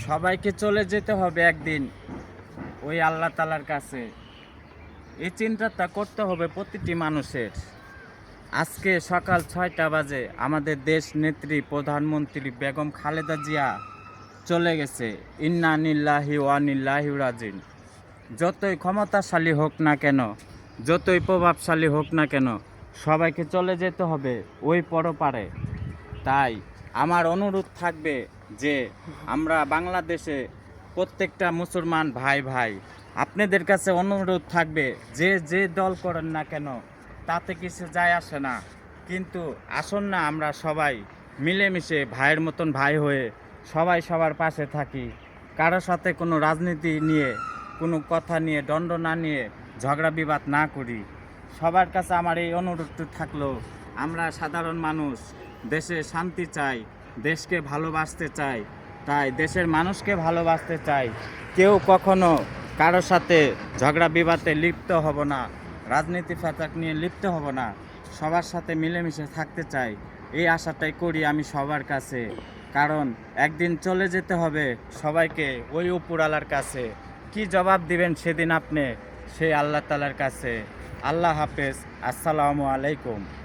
সবাইকে চলে যেতে হবে একদিন ওই আল্লাহ তাআলার কাছে। এই চিন্তাটা করতে হবে প্রতিটি মানুষের। আজকে সকাল ৬টা বাজে আমাদের দেশ নেত্রী প্রধানমন্ত্রী বেগম খালেদা জিয়া চলে গেছে। ইন্না নিল্লাহি ওয়া নিল্লাহি রাজিন। যতই ক্ষমতাশালী হোক না কেন, যতই প্রভাবশালী হোক না কেন, সবাইকে চলে যেতে হবে ওই পরপারে। তাই আমার অনুরোধ থাকবে যে আমরা বাংলাদেশে প্রত্যেকটা মুসলমান ভাই ভাই আপনাদের কাছে অনুরোধ থাকবে যে যে দল করেন না কেন তাতে কিছু যায় আসে না, কিন্তু আসুন না আমরা সবাই মিলেমিশে ভাইয়ের মতন ভাই হয়ে সবাই সবার পাশে থাকি। কারোর সাথে কোনো রাজনীতি নিয়ে কোনো কথা নিয়ে দ্বন্দ্ব না নিয়ে ঝগড়া বিবাদ না করি। সবার কাছে আমার এই অনুরোধটি থাকলো, আমরা সাধারণ মানুষ দেশে শান্তি চাই, দেশকে ভালোবাসতে চাই, তাই দেশের মানুষকে ভালোবাসতে চাই। কেউ কখনো কারোর সাথে ঝগড়া বিবাদে লিপ্ত হব না, রাজনীতি ফাতাক নিয়ে লিপ্ত হব না, সবার সাথে মিলেমিশে থাকতে চাই। এই আশাটাই করি আমি সবার কাছে, কারণ একদিন চলে যেতে হবে সবাইকে ওই উপরওয়ালার কাছে। কি জবাব দিবেন সেদিন আপনি সেই আল্লাহ তাআলার কাছে। আল্লাহ হাফেজ, আসসালামু আলাইকুম।